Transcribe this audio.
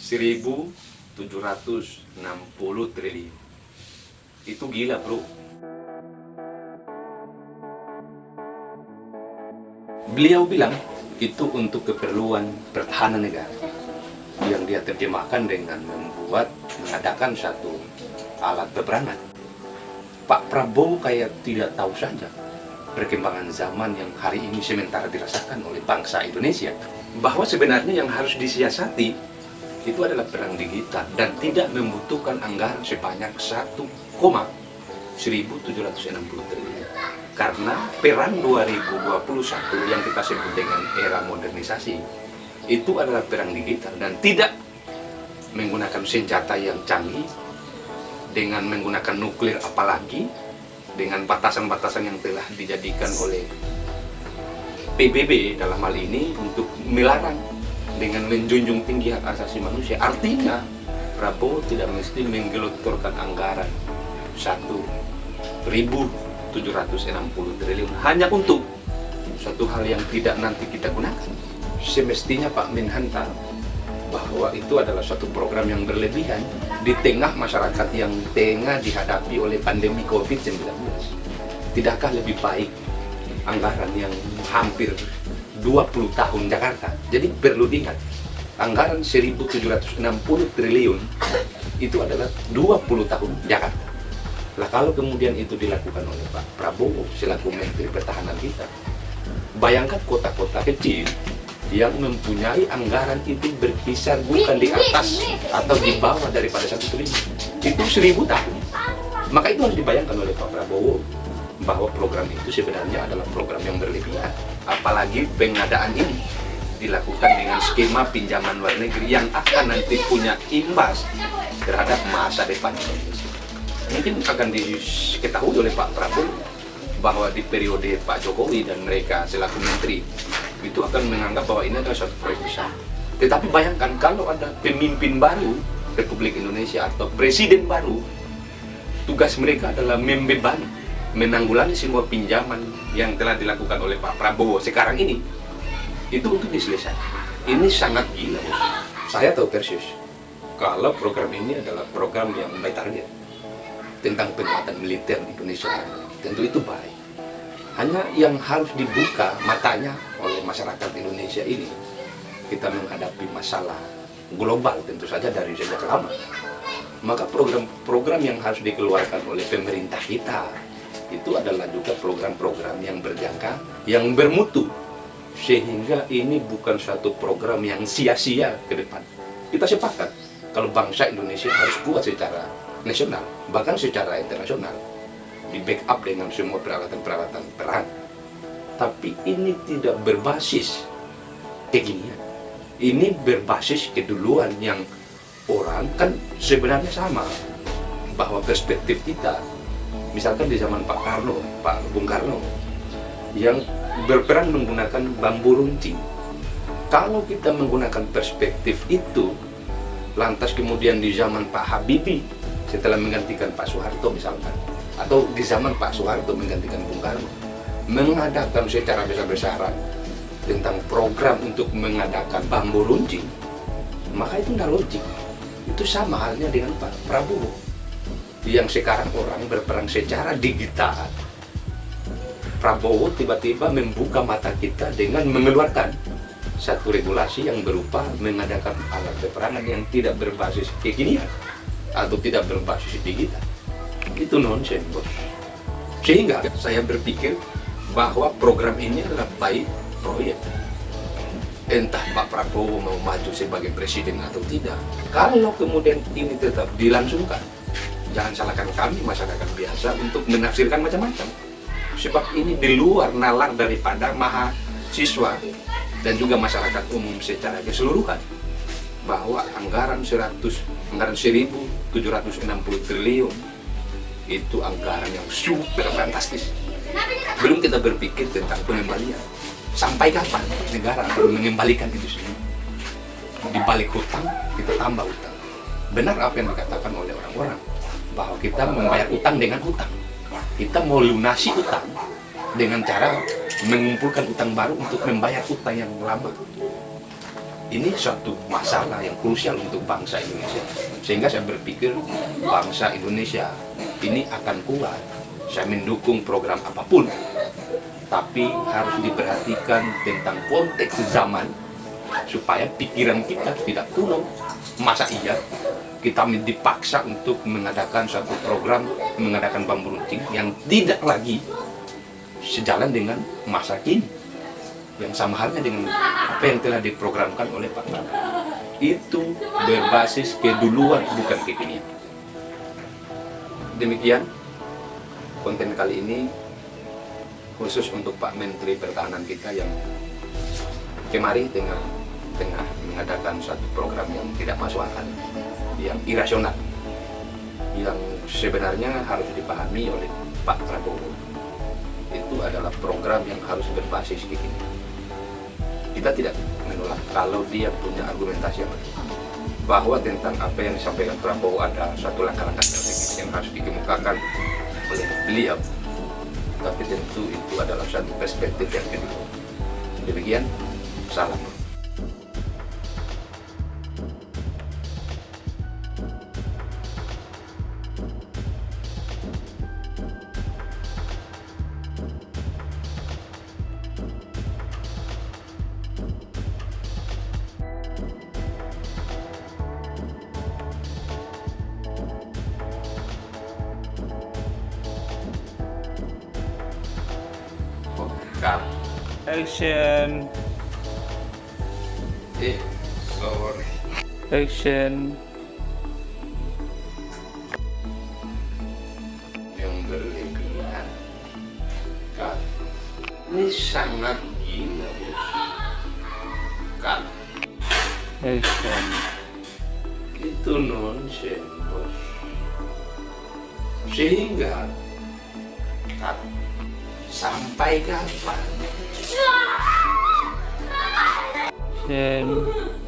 1.760 triliun. Itu gila, bro. Beliau bilang itu untuk keperluan pertahanan negara, yang dia terjemahkan dengan mengadakan satu alat peperangan. Pak Prabowo kayak tidak tahu saja perkembangan zaman yang hari ini sementara dirasakan oleh bangsa Indonesia, bahwa sebenarnya yang harus disiasati itu adalah perang digital dan tidak membutuhkan anggaran sebanyak 1,1760 triliun. Karena perang 2021 yang kita sebut dengan era modernisasi itu adalah perang digital dan tidak menggunakan senjata yang canggih, dengan menggunakan nuklir apalagi, dengan batasan-batasan yang telah dijadikan oleh PBB dalam hal ini untuk melarang dengan menjunjung tinggi hak asasi manusia. Artinya Prabowo tidak mesti menggelontorkan anggaran 1.760 triliun hanya untuk satu hal yang tidak nanti kita gunakan. Semestinya Pak Menhan tahu bahwa itu adalah suatu program yang berlebihan di tengah masyarakat yang tengah dihadapi oleh pandemi COVID-19. Tidakkah lebih baik anggaran yang hampir 20 tahun Jakarta? Jadi perlu diingat, anggaran 1.760 triliun itu adalah 20 tahun Jakarta. Lah kalau kemudian itu dilakukan oleh Pak Prabowo selaku Menteri Pertahanan kita, bayangkan kota-kota kecil yang mempunyai anggaran itu berkisar bukan di atas atau di bawah daripada 1 triliun, itu 1000 tahun. Maka itu harus dibayangkan oleh Pak Prabowo bahwa program itu sebenarnya adalah program yang berlebihan. Apalagi pengadaan ini dilakukan dengan skema pinjaman luar negeri yang akan nanti punya imbas terhadap masa depan Indonesia. Mungkin akan diketahui oleh Pak Prabowo bahwa di periode Pak Jokowi dan mereka selaku menteri itu akan menganggap bahwa ini adalah suatu proyek besar. Tetapi bayangkan kalau ada pemimpin baru Republik Indonesia atau presiden baru, tugas mereka adalah membebani, menanggulangi semua pinjaman yang telah dilakukan oleh Pak Prabowo sekarang ini. Itu untuk diselesaikan. Ini sangat gila, bos. Saya tahu persis kalau program ini adalah program yang by target tentang penguatan militer di Indonesia. Tentu itu baik. Hanya yang harus dibuka matanya oleh masyarakat Indonesia ini, kita menghadapi masalah global tentu saja dari sejak lama. Maka program-program yang harus dikeluarkan oleh pemerintah kita itu adalah juga program-program yang berjangka, yang bermutu, sehingga ini bukan satu program yang sia-sia ke depan. Kita sepakat kalau bangsa Indonesia harus kuat secara nasional, bahkan secara internasional, di backup dengan semua peralatan-peralatan perang. Tapi ini tidak berbasis kekinian. Ini berbasis keduluan yang orang kan sebenarnya sama, bahwa perspektif kita, misalkan di zaman Pak Bung Karno, yang berperang menggunakan bambu runcing. Kalau kita menggunakan perspektif itu, lantas kemudian di zaman Pak Habibie setelah menggantikan Pak Soeharto misalkan, atau di zaman Pak Soeharto menggantikan Bung Karno, mengadakan secara besar-besaran tentang program untuk mengadakan bambu runcing, maka itu tidak logik. Itu sama halnya dengan Pak Prabowo yang sekarang orang berperang secara digital. Prabowo tiba-tiba membuka mata kita dengan mengeluarkan satu regulasi yang berupa mengadakan alat peperangan yang tidak berbasis kekinian atau tidak berbasis digital. Itu nonsens, bos. Sehingga saya berpikir bahwa program ini adalah baik proyek. Entah Pak Prabowo mau maju sebagai presiden atau tidak, kalau kemudian ini tetap dilangsungkan, jangan salahkan kami masyarakat biasa untuk menafsirkan macam-macam. Sebab ini di luar nalar daripada mahasiswa dan juga masyarakat umum secara keseluruhan, bahwa anggaran 1.760 triliun itu anggaran yang super fantastis. Belum kita berpikir tentang pengembalian. Sampai kapan negara akan mengembalikan itu semua? Di balik hutang, kita tambah hutang. Benar apa yang dikatakan oleh orang-orang, bahwa kita membayar utang dengan hutang. Kita mau lunasi utang dengan cara mengumpulkan utang baru untuk membayar utang yang lama. Ini suatu masalah yang krusial untuk bangsa Indonesia. Sehingga saya berpikir bangsa Indonesia ini akan kuat. Saya mendukung program apapun, tapi harus diperhatikan tentang konteks zaman supaya pikiran kita tidak kuno. Masa iya kita dipaksa untuk mengadakan suatu program, mengadakan bambu runcing yang tidak lagi sejalan dengan masa kini, yang sama halnya dengan apa yang telah diprogramkan oleh Pak Prabowo. Itu berbasis keduluan, bukan kekinian. Demikian konten kali ini, khusus untuk Pak Menteri Pertahanan kita yang kemarin tengah mengadakan satu program yang tidak masuk akal, yang irasional, yang sebenarnya harus dipahami oleh Pak Prabowo. Itu adalah program yang harus berbasis kekinian. Kita tidak menolak kalau dia punya argumentasi yang baik, bahwa tentang apa yang disampaikan Prabowo ada suatu langkah-langkah strategis yang harus dikemukakan oleh beliau. Tapi tentu itu adalah satu perspektif yang kedua. Demikian, salam. Action. Sorry. Action. Yang berlebihan. Kak, ini sangat gila, bos. Kak, Action. itu nonsen, bos. Sehingga, Kak, sampai kapan? Action.